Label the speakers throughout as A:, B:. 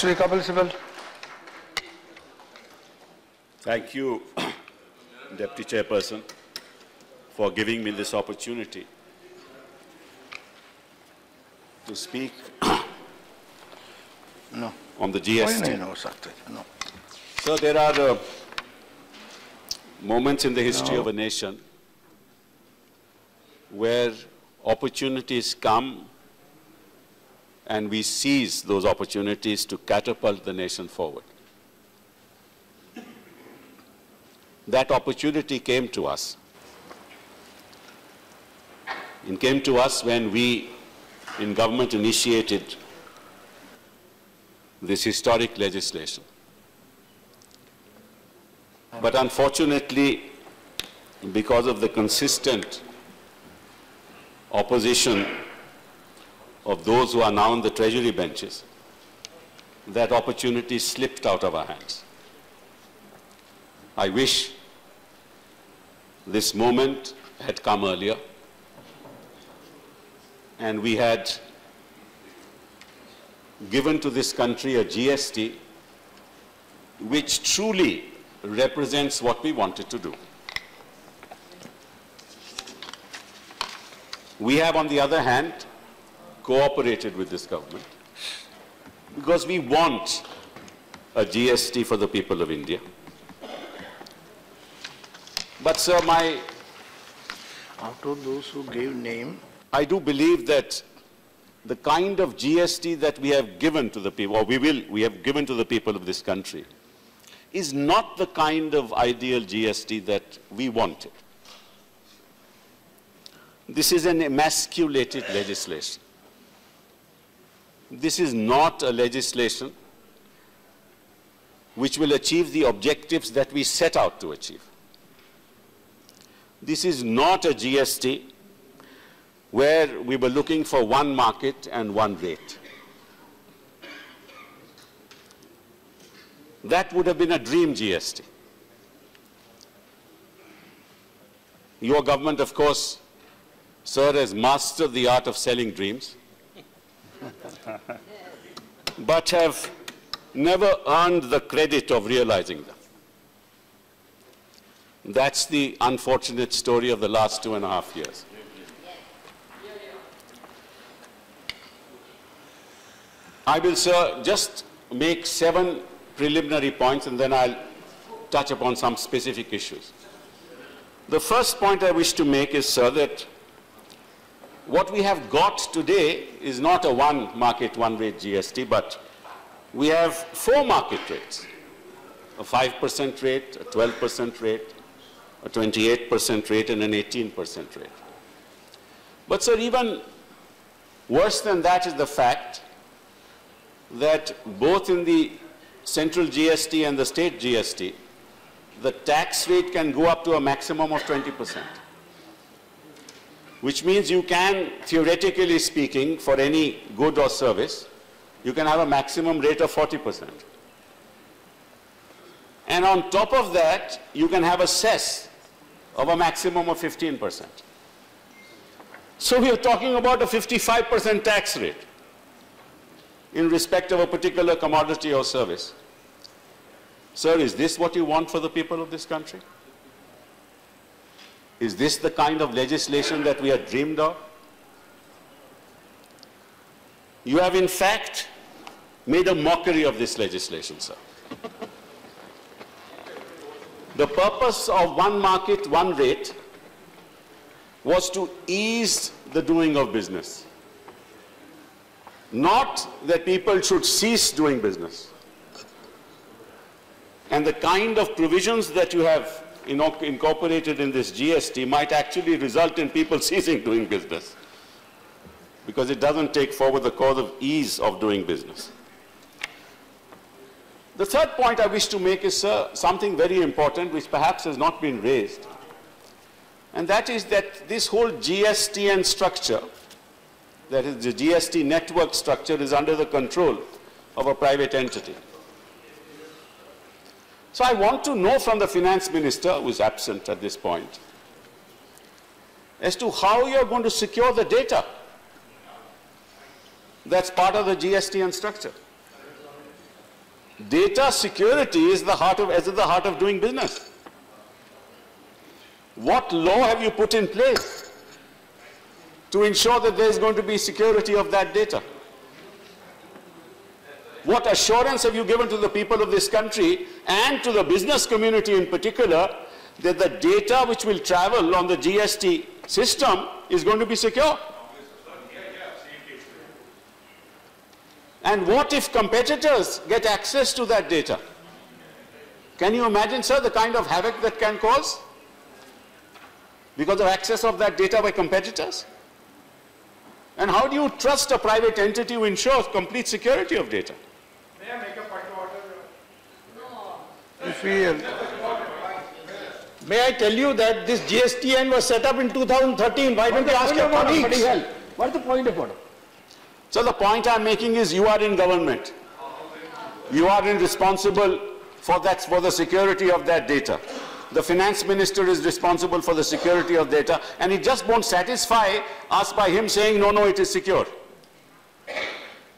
A: Shri Kapil Sibal.
B: Thank you, Deputy Chairperson, for giving me this opportunity to speak on the GST.
A: No.
B: So there are moments in the history of a nation where opportunities come and we seize those opportunities to catapult the nation forward. That opportunity came to us. It came to us when we, in government, initiated this historic legislation. But unfortunately, because of the consistent opposition of those who are now on the Treasury benches, that opportunity slipped out of our hands. I wish this moment had come earlier and we had given to this country a GST which truly represents what we wanted to do. We have, on the other hand, cooperated with this government because we want a GST for the people of India. But, sir,
A: Out of those who gave name,
B: I do believe that the kind of GST that we have given to the people, or we have given to the people of this country, is not the kind of ideal GST that we wanted. This is an emasculated legislation. This is not a legislation which will achieve the objectives that we set out to achieve. This is not a GST where we were looking for one market and one rate. That would have been a dream GST. Your government, of course, sir, has mastered the art of selling dreams, but have never earned the credit of realizing them. That's the unfortunate story of the last 2.5 years. I will, sir, just make 7 preliminary points and then I'll touch upon some specific issues. The first point I wish to make is, sir, that what we have got today is not a one market, one rate GST, but we have 4 market rates. A 5% rate, a 12% rate, a 28% rate, and an 18% rate. But, sir, even worse than that is the fact that both in the central GST and the state GST, the tax rate can go up to a maximum of 20%. Which means you can, theoretically speaking, for any good or service, you can have a maximum rate of 40%. And on top of that, you can have a cess of a maximum of 15%. So we are talking about a 55% tax rate in respect of a particular commodity or service. Sir, is this what you want for the people of this country? Is this the kind of legislation that we had dreamed of? You have, in fact, made a mockery of this legislation, sir. The purpose of one market, one rate was to ease the doing of business. Not that people should cease doing business. And the kind of provisions that you have incorporated in this GST might actually result in people ceasing doing business, because it doesn't take forward the cause of ease of doing business. The third point I wish to make is, sir, something very important which perhaps has not been raised, and that is that this whole GSTN structure, that is the GST network structure, is under the control of a private entity. So I want to know from the Finance Minister, who is absent at this point, as to how you are going to secure the data that's part of the GSTN structure. data security is the heart of doing business. What law have you put in place to ensure that there is going to be security of that data? What assurance have you given to the people of this country and to the business community in particular that the data which will travel on the GST system is going to be secure? And what if competitors get access to that data? Can you imagine, sir, the kind of havoc that can cause because of access of that data by competitors? And how do you trust a private entity who ensures complete security of data?
C: May I make a point of order?
A: If we,
C: May I tell you that this GSTN was set up in 2013. Why don't you ask your colleagues?
D: What is the point of order?
B: So the point I'm making is you are in government. You are responsible for the security of that data. The finance minister is responsible for the security of data, and it just won't satisfy us by him saying, no, no, it is secure.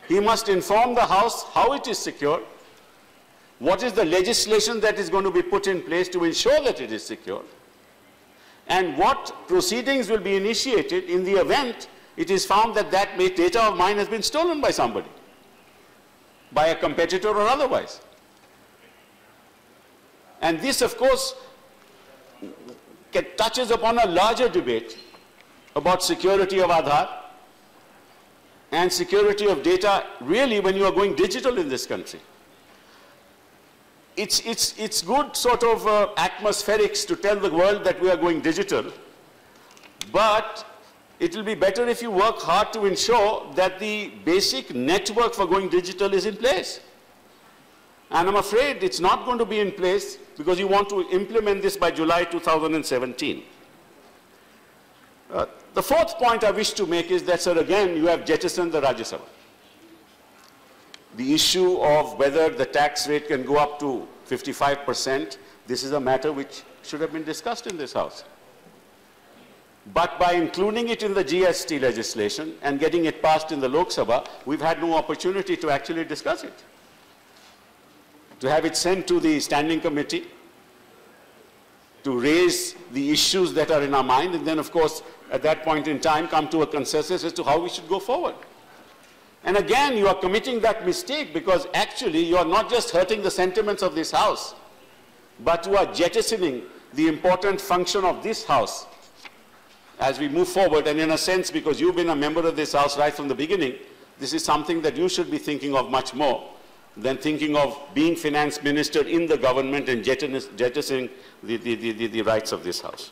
B: He must inform the House how it is secure, what is the legislation that is going to be put in place to ensure that it is secure, and what proceedings will be initiated in the event it is found that that data of mine has been stolen by somebody, by a competitor or otherwise. And this, of course, touches upon a larger debate about security of Aadhaar and security of data really when you are going digital in this country. It's good sort of atmospherics to tell the world that we are going digital, but it will be better if you work hard to ensure that the basic network for going digital is in place. And I'm afraid it's not going to be in place because you want to implement this by July 2017. The fourth point I wish to make is that, sir, again, you have jettisoned the Rajya Sabha. The issue of whether the tax rate can go up to 55%, this is a matter which should have been discussed in this House. But by including it in the GST legislation and getting it passed in the Lok Sabha, we've had no opportunity to actually discuss it. To have it sent to the standing committee, to raise the issues that are in our mind, and then, of course, at that point in time, come to a consensus as to how we should go forward. And again, you are committing that mistake because actually you are not just hurting the sentiments of this House, but you are jettisoning the important function of this House as we move forward. And in a sense, because you've been a member of this House right from the beginning, this is something that you should be thinking of much more than thinking of being finance minister in the government and jettisoning the rights of this House.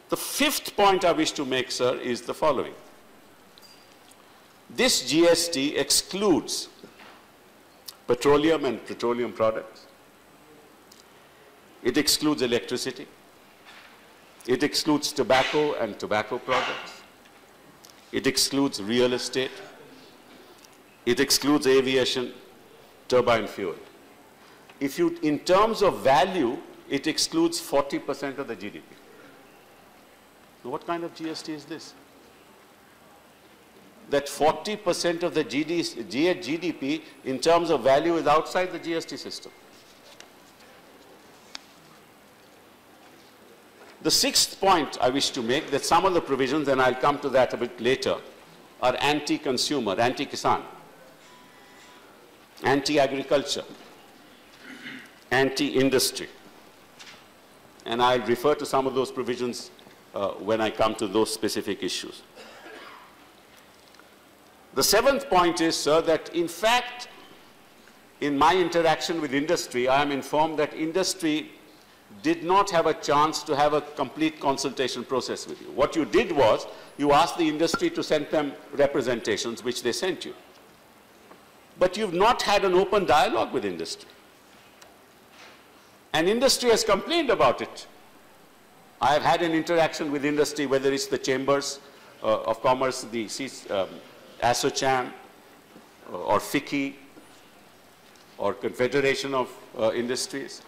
B: The fifth point I wish to make, sir, is the following. This GST excludes petroleum and petroleum products. It excludes electricity. It excludes tobacco and tobacco products. It excludes real estate. It excludes aviation, turbine fuel. If you, in terms of value, it excludes 40% of the GDP. Now, what kind of GST is this? That 40% of the GDP in terms of value is outside the GST system. The sixth point I wish to make, that some of the provisions, and I'll come to that a bit later, are anti-consumer, anti-Kisan, anti-agriculture, anti-industry. And I'll refer to some of those provisions when I come to those specific issues. The seventh point is, sir, that in fact, in my interaction with industry, I am informed that industry did not have a chance to have a complete consultation process with you. What you did was, you asked the industry to send them representations, which they sent you. But you've not had an open dialogue with industry. And industry has complained about it. I have had an interaction with industry, whether it's the chambers of commerce, the ASSOCHAM, or FICCI, or Confederation of Industries.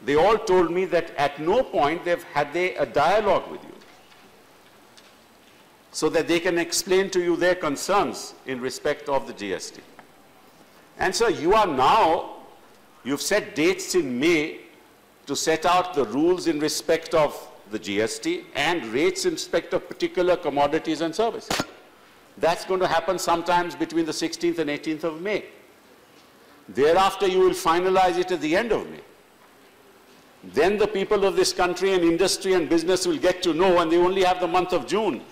B: They all told me that at no point had they a dialogue with you so that they can explain to you their concerns in respect of the GST. And sir, you've set dates in May to set out the rules in respect of the GST and rates in respect of particular commodities and services. That's going to happen sometimes between the 16th and 18th of May. Thereafter, you will finalize it at the end of May. Then the people of this country and industry and business will get to know, and they only have the month of June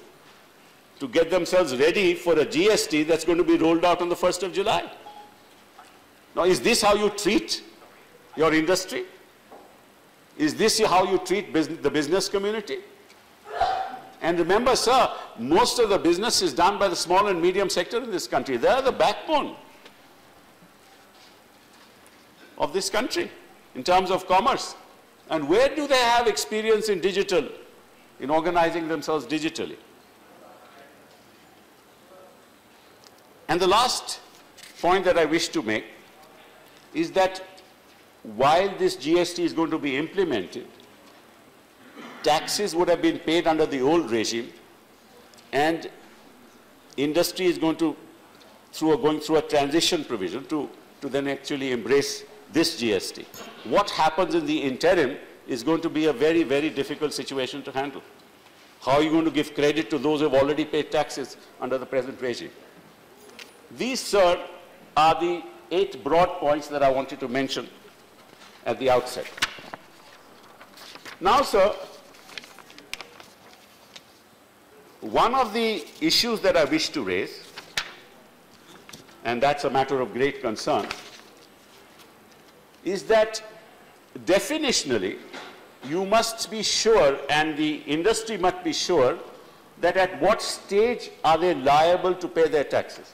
B: to get themselves ready for a GST that's going to be rolled out on the 1st of July. Now, is this how you treat your industry? Is this how you treat the business community? And remember, sir, most of the business is done by the small and medium sector in this country. They are the backbone of this country in terms of commerce. And where do they have experience in digital, in organizing themselves digitally? And the last point that I wish to make is that while this GST is going to be implemented, taxes would have been paid under the old regime, and industry is going through a transition provision to then actually embrace this GST. What happens in the interim is going to be a very, very difficult situation to handle. How are you going to give credit to those who have already paid taxes under the present regime? These, sir, are the 8 broad points that I wanted to mention at the outset. Now, sir, one of the issues that I wish to raise, and that's a matter of great concern, is that definitionally you must be sure, and the industry must be sure, that at what stage are they liable to pay their taxes.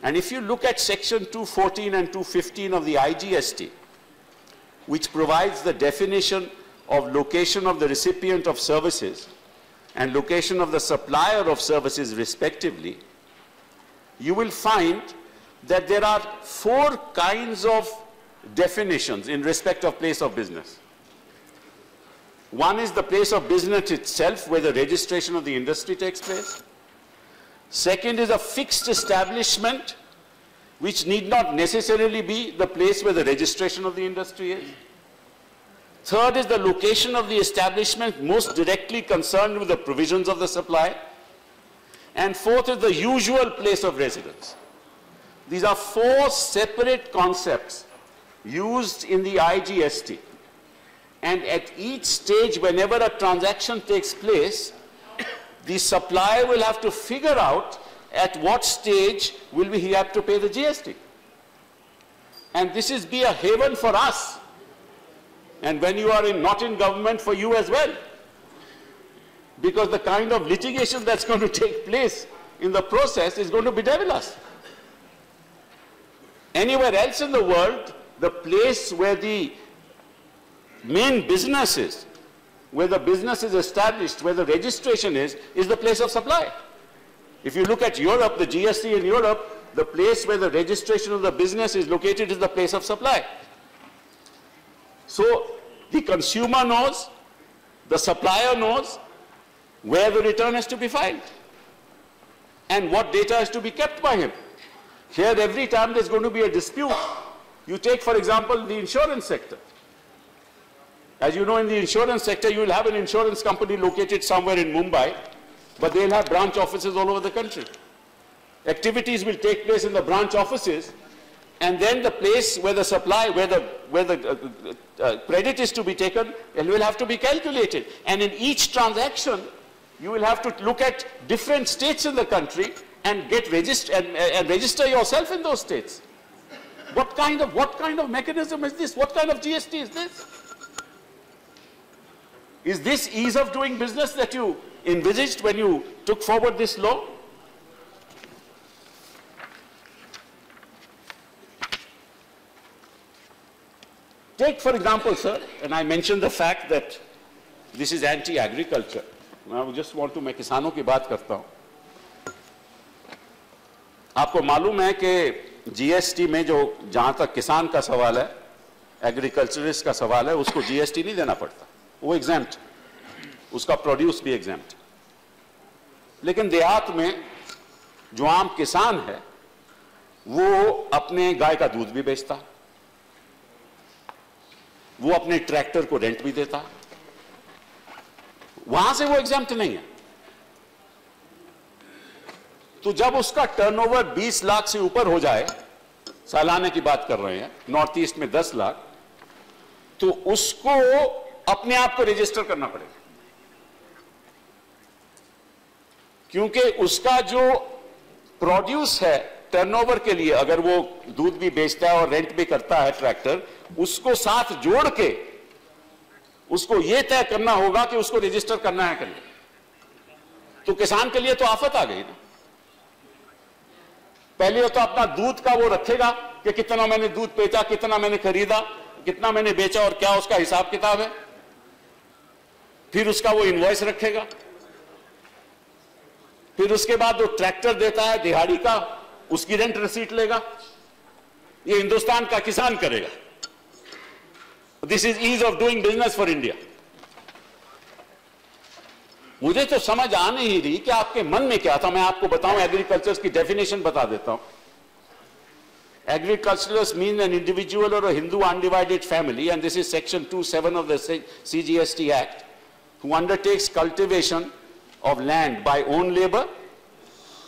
B: And if you look at section 214 and 215 of the IGST, which provides the definition of location of the recipient of services and location of the supplier of services respectively, you will find that there are 4 kinds of definitions in respect of place of business. One is the place of business itself, where the registration of the industry takes place. Second is a fixed establishment, which need not necessarily be the place where the registration of the industry is. Third is the location of the establishment most directly concerned with the provisions of the supply. And fourth is the usual place of residence. These are 4 separate concepts used in the IGST. And at each stage, whenever a transaction takes place, the supplier will have to figure out at what stage will he have to pay the GST. And this is be a haven for us. And when you are not in government, for you as well. Because the kind of litigation that's going to take place in the process is going to bedevil us. Anywhere else in the world, the place where the main business is, where the business is established, where the registration is the place of supply. If you look at Europe, the GST in Europe, the place where the registration of the business is located is the place of supply. So the consumer knows, the supplier knows where the return has to be filed and what data has to be kept by him. Here, every time there's going to be a dispute, you take, for example, the insurance sector. As you know, in the insurance sector, you will have an insurance company located somewhere in Mumbai, but they'll have branch offices all over the country. Activities will take place in the branch offices, and then the place where the supply, where the credit is to be taken, it will have to be calculated. And in each transaction, you will have to look at different states in the country and get and register yourself in those states. What kind of mechanism is this? What kind of GST is this? Is this ease of doing business that you envisaged when you took forward this law? Take, for example, sir, and I mentioned the fact that this is anti-agriculture. I just want to मैं किसानों की बात करता हूँ. आपको मालूम है कि जीएसटी में जो जहाँ तक किसान का सवाल है, एग्रीकल्चरिस्ट का सवाल है, उसको जीएसटी नहीं देना पड़ता. वो एग्जेम्प्ट, उसका प्रोड्यूस भी एग्जेम्प्ट. लेकिन देहात में जो आम किसान है, वो अपने गाय का दूध भी बेचता, वो अपने ट्रैक्टर को रेंट भी देता, वहां से वो एग्जम्प्ट नहीं है। तो जब उसका टर्नओवर 20 लाख से ऊपर हो जाए, सालाने की बात कर रहे हैं, नॉर्थ ईस्ट में 10 लाख, तो उसको अपने आप को रजिस्टर करना पड़ेगा, क्योंकि उसका जो प्रोड्यूस है टर्नओवर के लिए, अगर वो दूध भी बेचता है और रेंट भी करता है ट्रैक्टर, उसको साथ जोड़ के उसको यह तय करना होगा कि उसको रजिस्टर करना है कि नहीं। तो किसान के लिए तो आफत आ गई ना। पहले तो अपना दूध का वो रखेगा कि कितना मैंने दूध बेचा, कितना मैंने खरीदा, कितना मैंने बेचा और क्या उसका हिसाब किताब है, फिर उसका वो इनवॉइस रखेगा, फिर उसके बाद वो ट्रैक्टर देता है दिहाड़ी का, उसकी रेंट रसीट लेगा। ये हिंदुस्तान का किसान करेगा। This is ease of doing business for India. मुझे तो समझ आ नहीं रही कि आपके मन में क्या था। मैं आपको बताऊं, एग्रीकल्चर की डेफिनेशन बता देता हूं। Agriculturalists mean an individual or a Hindu undivided family, and this is section 2(7) of the CGST Act, who undertakes cultivation of land by own labor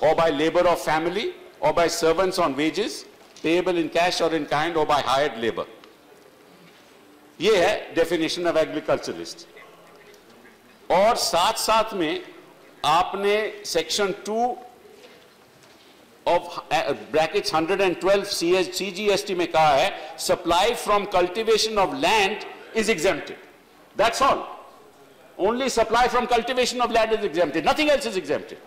B: or by labor of family or by servants on wages, payable in cash or in kind or by hired labor. ये है definition of agriculturalist. और साथ साथ में आपने section 2 of brackets 112 CGST में कहा है supply from cultivation of land is exempted. That's all. Only supply from cultivation of land is exempted. Nothing else is exempted.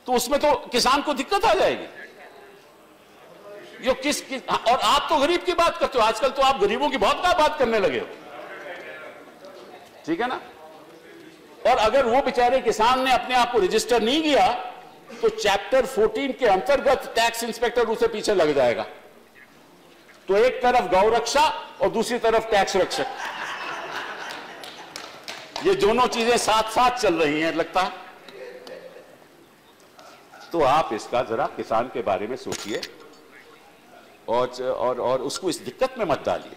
B: तो उसमें तो किसान को दिक्कत आ जाएगी। जो और आप तो गरीब की बात करते हो, आजकल तो आप गरीबों की बहुत बात करने लगे हो, ठीक है ना। और अगर वो बेचारे किसान ने अपने आप को रजिस्टर नहीं किया तो चैप्टर 14 के अंतर्गत टैक्स इंस्पेक्टर उसे पीछे लग जाएगा। तो एक तरफ गौ रक्षा और दूसरी तरफ टैक्स रक्षक, ये दोनों चीजें साथ साथ चल रही हैं लगता है। तो आप इसका जरा किसान के बारे में सोचिए और उसको इस दिक्कत में मत डालिए।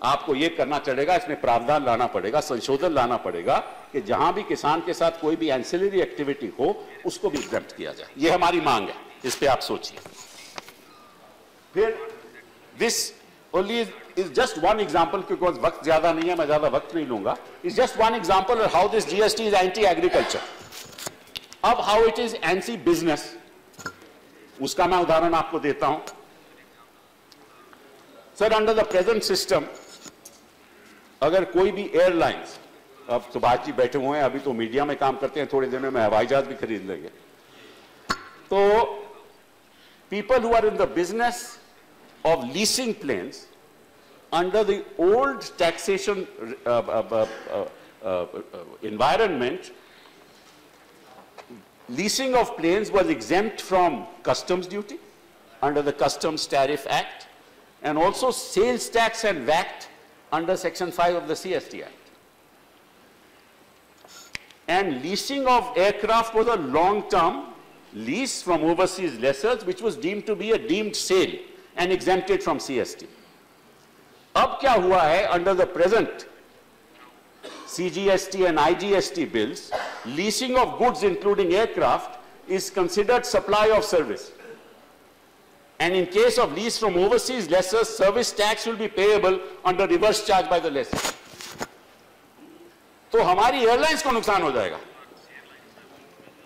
B: आपको यह करना चलेगा, इसमें प्रावधान लाना पड़ेगा, संशोधन लाना पड़ेगा कि जहां भी किसान के साथ कोई भी एंसिलरी एक्टिविटी हो उसको भी एग्जम्प्ट किया जाए। यह हमारी मांग है, इस पे आप सोचिए। फिर this only is just one example, क्योंकि वक्त ज्यादा नहीं है, मैं ज्यादा वक्त नहीं लूंगा। Is just one example of how this GST is anti agriculture. अब how it is anti business, उसका मैं उदाहरण आपको देता हूं। Sir, under the present system अगर कोई भी एयरलाइंस, अब सुभाष जी बैठे हुए हैं, अभी तो मीडिया में काम करते हैं, थोड़े दिनों में हवाई जहाज भी खरीद लेंगे, तो people who are in the business of leasing planes under the old taxation environment, leasing of planes was exempt from customs duty under the Customs Tariff Act, and also sales tax and VAT under section 5 of the CST Act. And leasing of aircraft was a long-term lease from overseas lessors, which was deemed to be a deemed sale and exempted from CST. अब क्या हुआ है, under the present CGST and IGST bills, leasing of goods including aircraft is considered supply of service. And in case of lease from overseas lessors, service tax will be payable under reverse charge by the lessor. तो हमारी airlines को नुकसान हो जाएगा,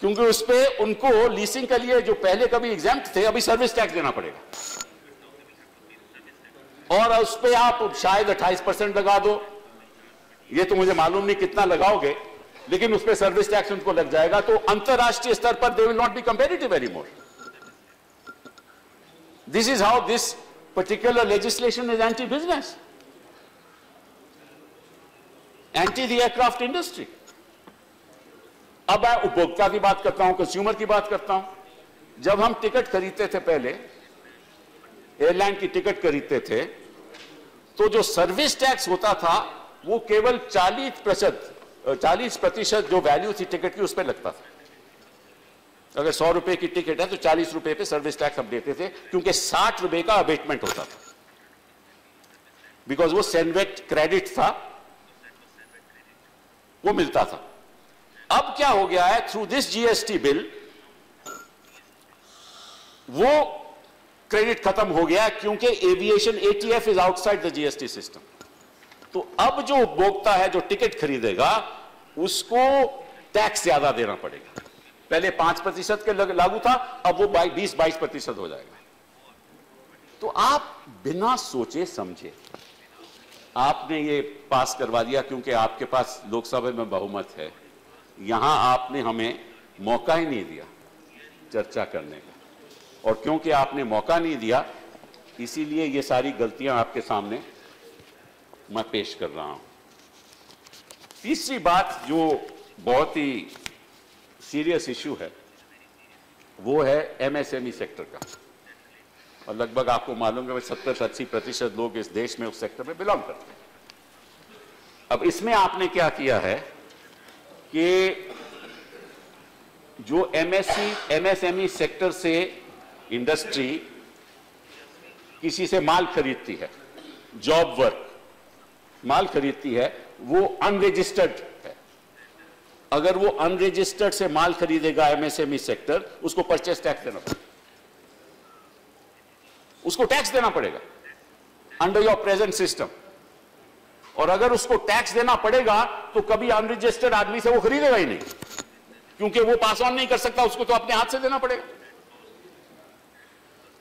B: क्योंकि उस पे उनको लीसिंग के लिए जो पहले कभी एग्जेम्प्ट थे, अभी सर्विस टैक्स देना पड़ेगा। और उस पे आप शायद 28% लगा दो, ये तो मुझे मालूम नहीं कितना लगाओगे, लेकिन उस पे सर्विस टैक्स उनको लग जाएगा। तो अंतरराष्ट्रीय स्तर पर they will not be competitive anymore. This is how this particular legislation is anti business, anti the aircraft industry. अब मैं उपभोक्ता की बात करता हूं, कंज्यूमर की बात करता हूं। जब हम टिकट खरीदते थे, पहले एयरलाइन की टिकट खरीदते थे, तो जो सर्विस टैक्स होता था वो केवल 40% जो वैल्यू थी टिकट की उस पर लगता था। अगर 100 रुपए की टिकट है तो 40 रुपए पे सर्विस टैक्स हम देते थे, क्योंकि 60 रुपए का अबेटमेंट होता था, बिकॉज वो सेनवेट क्रेडिट था, वो मिलता था। अब क्या हो गया है, थ्रू दिस जीएसटी बिल वो क्रेडिट खत्म हो गया, क्योंकि aviation ETF is outside the GST system. तो अब जो उपभोक्ता है जो टिकट खरीदेगा उसको टैक्स ज्यादा देना पड़ेगा। पहले 5% के लागू था, अब वो 20-22% हो जाएगा। तो आप बिना सोचे समझे आपने ये पास करवा दिया, क्योंकि आपके पास लोकसभा में बहुमत है। यहां आपने हमें मौका ही नहीं दिया चर्चा करने का, और क्योंकि आपने मौका नहीं दिया इसीलिए ये सारी गलतियां आपके सामने मैं पेश कर रहा हूं। तीसरी बात जो बहुत ही सीरियस इशू है वो है एमएसएमई सेक्टर का, और लगभग आपको मालूम है 70-80% लोग इस देश में उस सेक्टर में बिलोंग करते हैं। अब इसमें आपने क्या किया है कि जो एमएसएमई सेक्टर से इंडस्ट्री किसी से माल खरीदती है, जॉब वर्क माल खरीदती है, वो अनरजिस्टर्ड है। अगर वो अनरजिस्टर्ड से माल खरीदेगा एमएसएमई सेक्टर, उसको परचेस टैक्स देना पड़ेगा, उसको टैक्स देना पड़ेगा अंडर योर प्रेजेंट सिस्टम। और अगर उसको टैक्स देना पड़ेगा तो कभी अनरजिस्टर्ड आदमी से वो खरीदेगा ही नहीं, क्योंकि वो पास ऑन नहीं कर सकता, उसको तो अपने हाथ से देना पड़ेगा।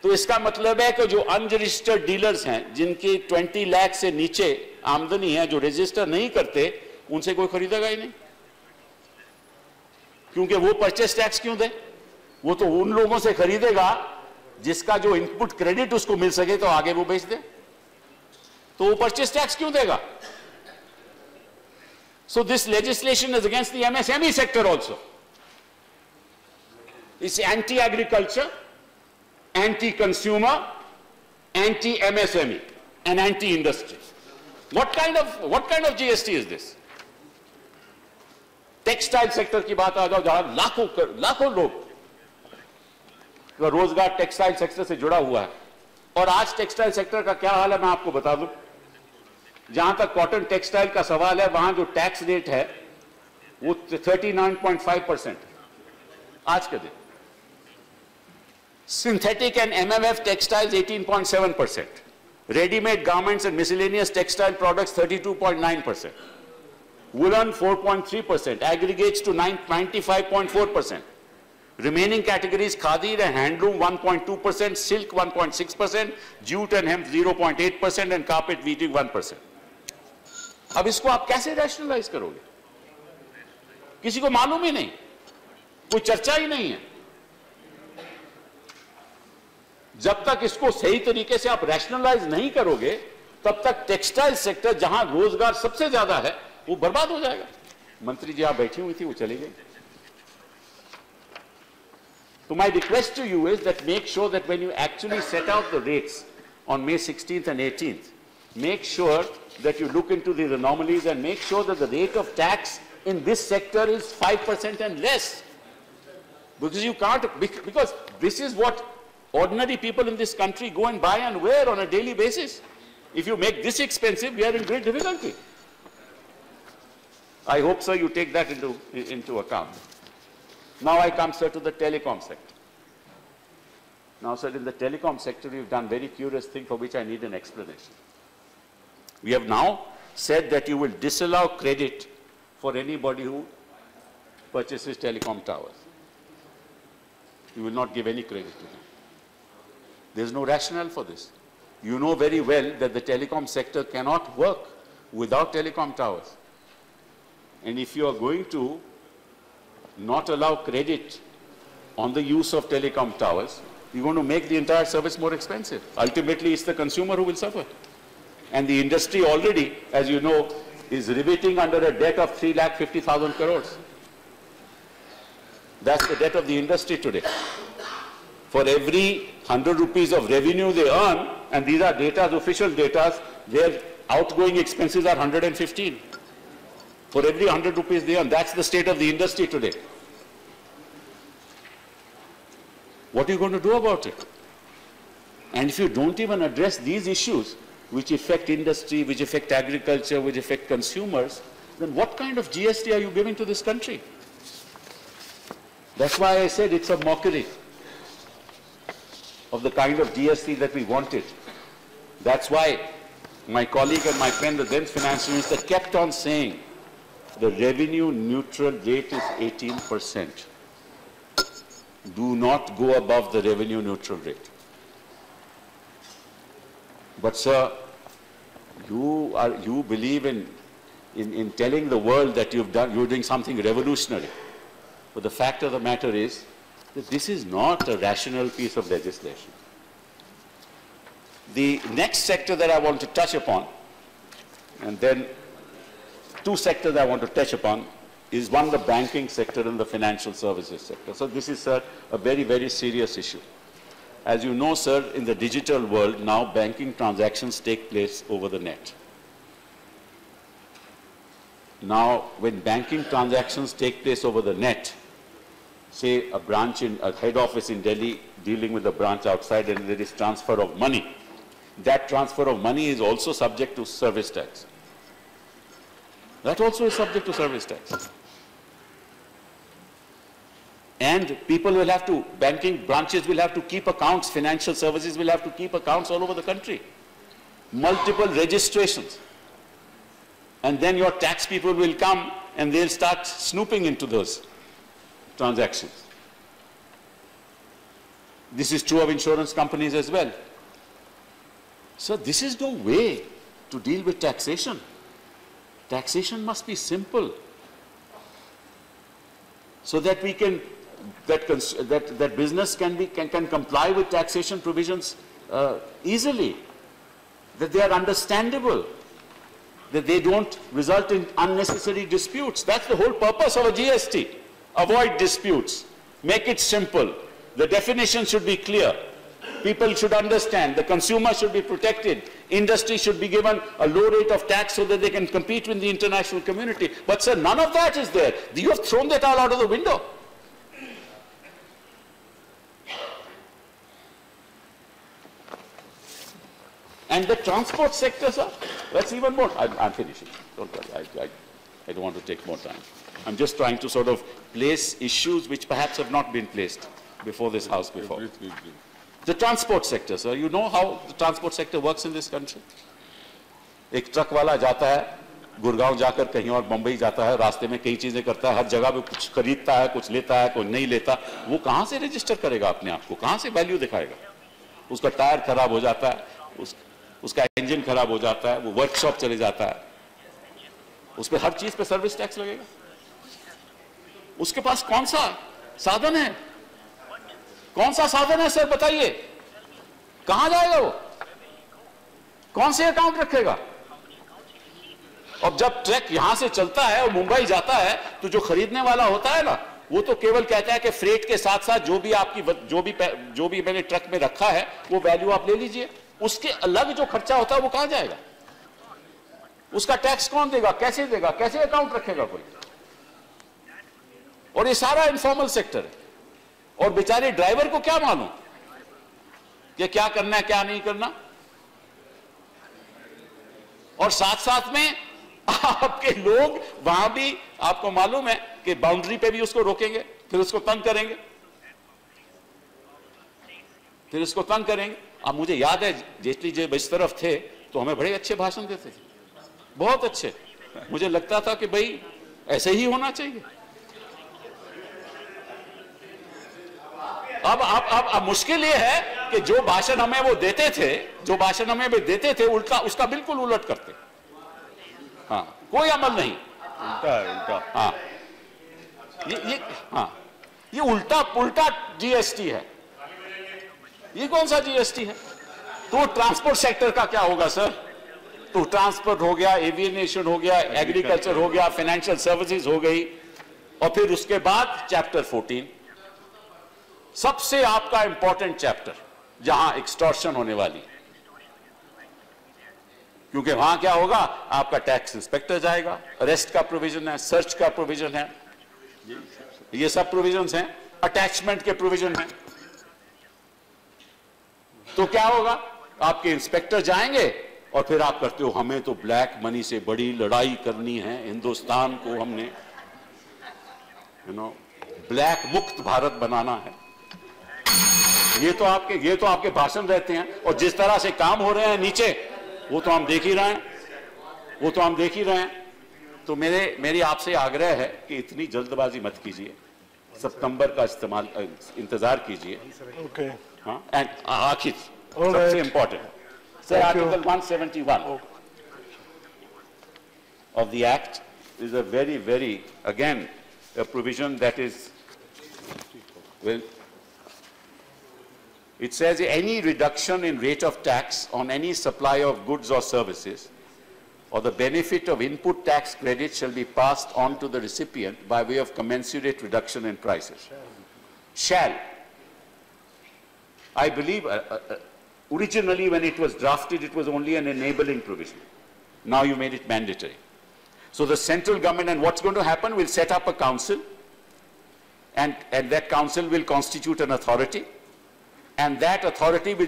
B: तो इसका मतलब है कि जो अनरजिस्टर्ड डीलर्स हैं, जिनकी 20 लाख से नीचे आमदनी है, जो रजिस्टर नहीं करते, उनसे कोई खरीदेगा ही नहीं, क्योंकि वो परचेस टैक्स क्यों दे? वो तो उन लोगों से खरीदेगा जिसका जो इनपुट क्रेडिट उसको मिल सके तो आगे वो बेच दे, तो वो परचेस टैक्स क्यों देगा? So this legislation is against the MSME sector also. It's anti agriculture, anti-consumer, anti-MSME, and anti-industry. What kind of GST is this? Textile sector की बात आ जाओ, जहां लाखों लोग का रोजगार टेक्सटाइल सेक्टर से जुड़ा हुआ है। और आज टेक्सटाइल सेक्टर का क्या हाल है मैं आपको बता दूं। जहां तक कॉटन टेक्सटाइल का सवाल है, वहां जो टैक्स रेट है वो 39.5% आज के दिन। Synthetic and MMF textiles 18.7%, ready-made garments and miscellaneous textile products 32.9%, woolen 4.3%, aggregates to 95.4%. Remaining categories khadi and handloom 1.2%, silk 1.6%, jute and hemp 0.8% and carpet weaving 1%. अब इसको आप कैसे रैशनलाइज करोगे? किसी को मालूम ही नहीं, कोई चर्चा ही नहीं है। जब तक इसको सही तरीके से आप रैशनलाइज नहीं करोगे, तब तक टेक्सटाइल सेक्टर जहां रोजगार सबसे ज्यादा है वो बर्बाद हो जाएगा। मंत्री जी आप बैठी हुई थी, वो चली गई। So my request to you is that make sure that when you actually set out the rates on May 16th and 18th, make sure that you look into these anomalies and make sure that the rate of tax in this sector is 5% and less. Because you can't, because this is what ordinary people in this country go and buy and wear on a daily basis. If you make this expensive, we are in great difficulty. I hope, sir, you take that into account. Now I come, sir, to the telecom sector. Now, sir, in the telecom sector, we've done very curious thing for which I need an explanation. We have now said that you will disallow credit for anybody who purchases telecom towers. You will not give any credit to them. There's no rationale for this. You know very well that the telecom sector cannot work without telecom towers. And if you are going to not allow credit on the use of telecom towers, you're going to make the entire service more expensive. Ultimately, it's the consumer who will suffer. And the industry already, as you know, is riveting under a debt of 3,50,000 crores. That's the debt of the industry today. For every 100 rupees of revenue they earn, and these are data, official data, their outgoing expenses are 115. For every 100 rupees they earn. That's the state of the industry today. What are you going to do about it? And if you don't even address these issues, which affect industry, which affect agriculture, which affect consumers, then what kind of GST are you giving to this country? That's why I said it's a mockery of the kind of GST that we wanted. That's why my colleague and my friend, the then finance minister, kept on saying the revenue neutral rate is 18%. Do not go above the revenue neutral rate. But sir, you believe in telling the world that you're doing something revolutionary. But the fact of the matter is that this is not a rational piece of legislation. The next sector that I want to touch upon, and then two sectors I want to touch upon, is one, the banking sector and the financial services sector. So this is, sir, a very, very serious issue. As you know, sir, in the digital world, now banking transactions take place over the net. Now, when banking transactions take place over the net, say a head office in Delhi dealing with a branch outside, and there is transfer of money, that transfer of money is also subject to service tax. That also is subject to service tax. And people will have to, banking branches will have to keep accounts, financial services will have to keep accounts all over the country. Multiple registrations. And then your tax people will come and they'll start snooping into those transactions. This is true of insurance companies as well. So this is no way to deal with taxation. Taxation must be simple, so that we can, that business can comply with taxation provisions easily, that they are understandable, that they don't result in unnecessary disputes. That's the whole purpose of a GST. Avoid disputes. Make it simple. The definition should be clear. People should understand. The consumer should be protected. Industry should be given a low rate of tax so that they can compete with the international community. But sir, none of that is there. You have thrown that all out of the window. And the transport sector, sir, that's even more. I'm finishing. Don't worry. I don't want to take more time. I'm just trying to sort of place issues which perhaps have not been placed before this House before. The transport sector, sir. You know how the transport sector works in this country? एक truck वाला जाता है, गुड़गांव जाकर कहीं और बंबई जाता है, रास्ते में कई चीजें करता है, हर जगह पे कुछ खरीदता है, कुछ लेता है, कुछ नहीं लेता, वो कहाँ से रजिस्टर करेगा अपने आप को, कहाँ से वैल्यू दिखाएगा? उसका टायर खराब हो जाता है, उसका इंजन खराब हो जाता है, वो वर्कशॉप चले जाता है, उस पर हर चीज पे सर्विस टैक्स लगेगा। उसके पास कौन सा साधन है? कौन सा साधन है सर, बताइए? कहां जाएगा वो? कौन से अकाउंट रखेगा? और जब ट्रक यहां से चलता है और मुंबई जाता है, तो जो खरीदने वाला होता है ना, वो तो केवल कहता है कि फ्रेट के साथ साथ जो भी मैंने ट्रक में रखा है, वो वैल्यू आप ले लीजिए। उसके अलग जो खर्चा होता है वो कहां जाएगा? उसका टैक्स कौन देगा? कैसे देगा? कैसे अकाउंट रखेगा कोई? और ये सारा इनफॉर्मल सेक्टर है। और बेचारे ड्राइवर को क्या मालूम कि क्या करना है, क्या नहीं करना? और साथ साथ में आपके लोग वहां भी, आपको मालूम है कि बाउंड्री पे भी उसको रोकेंगे, फिर उसको तंग करेंगे, अब मुझे याद है जेटली जी इस तरफ थे तो हमें बड़े अच्छे भाषण देते थे, बहुत अच्छे। मुझे लगता था कि भाई ऐसे ही होना चाहिए। अब मुश्किल ये है कि जो भाषण हमें वो देते थे, उल्टा उसका बिल्कुल उलट करते। हाँ, कोई अमल नहीं, उल्टा। हाँ, ये उल्टा जीएसटी है। ये कौन सा जीएसटी है? तो ट्रांसपोर्ट सेक्टर का क्या होगा सर? तो ट्रांसपोर्ट हो गया, एविएशन हो गया, एग्रीकल्चर हो गया, फाइनेंशियल सर्विसेज हो गई, और फिर उसके बाद चैप्टर 14, सबसे आपका इंपॉर्टेंट चैप्टर, जहां एक्सटॉर्शन होने वाली। क्योंकि वहां क्या होगा? आपका टैक्स इंस्पेक्टर जाएगा, अरेस्ट का प्रोविजन है, सर्च का प्रोविजन है, ये सब प्रोविजंस हैं, अटैचमेंट के प्रोविजन हैं। तो क्या होगा? आपके इंस्पेक्टर जाएंगे और फिर आप करते हो, हमें तो ब्लैक मनी से बड़ी लड़ाई करनी है, हिंदुस्तान को हमने ब्लैक मुक्त भारत बनाना है। ये तो आपके भाषण रहते हैं, और जिस तरह से काम हो रहे हैं नीचे, वो तो हम देख ही रहे हैं। तो मेरी आपसे आग्रह है कि इतनी जल्दबाजी मत कीजिए, सितंबर का इंतजार कीजिए।
C: Okay.
B: हाँ, एंड आखिर सबसे important sir, article 171 of the Act is a very, again, a provision that is, well, it says any reduction in rate of tax on any supply of goods or services or the benefit of input tax credit shall be passed on to the recipient by way of commensurate reduction in prices. Shall. I believe originally when it was drafted, it was only an enabling provision. Now you made it mandatory. So the central government, and what's going to happen, will set up a council, and that council will constitute an authority, and that authority will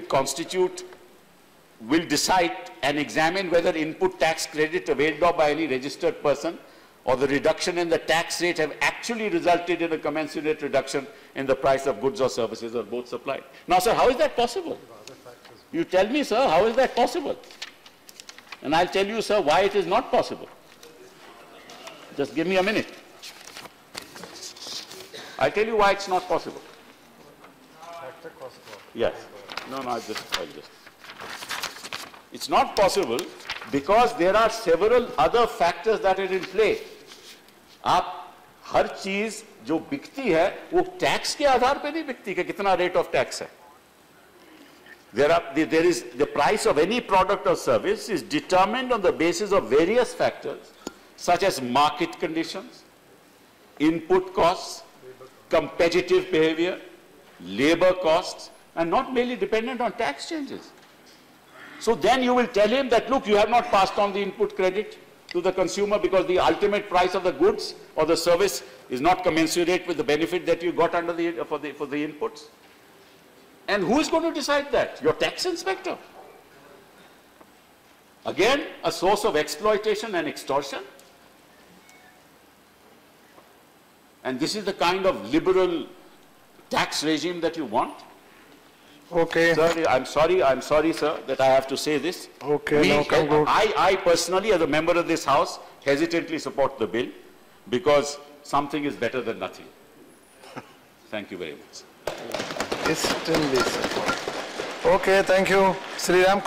B: decide and examine whether input tax credit availed of by any registered person or the reduction in the tax rate have actually resulted in a commensurate reduction in the price of goods or services, or both supplied. Now, sir, how is that possible? You tell me, sir, how is that possible? And I'll tell you, sir, why it is not possible. Just give me a minute. I'll tell you why it's not possible. Yes. No, I'll just. It's not possible because there are several other factors that are in play. आप हर चीज जो बिकती है वो tax के आधार पे नहीं बिकती कि कितना रेट ऑफ टैक्स है. There is the price of any product or service is determined on the basis of various factors such as market conditions, input costs, competitive behavior, labor costs, and not merely dependent on tax changes. So then you will tell him that, look, you have not passed on the input credit to the consumer because the ultimate price of the goods or the service is not commensurate with the benefit that you got under for the inputs. And who is going to decide that? Your tax inspector. Again, a source of exploitation and extortion. And this is the kind of liberal tax regime that you want?
C: Okay.
B: Sir, I'm sorry, sir, that I have to say this.
C: Okay, now come good.
B: I personally, as a member of this House, hesitantly support the bill because something is better than nothing. Thank you very much.
C: Okay, thank you. Sri Ram.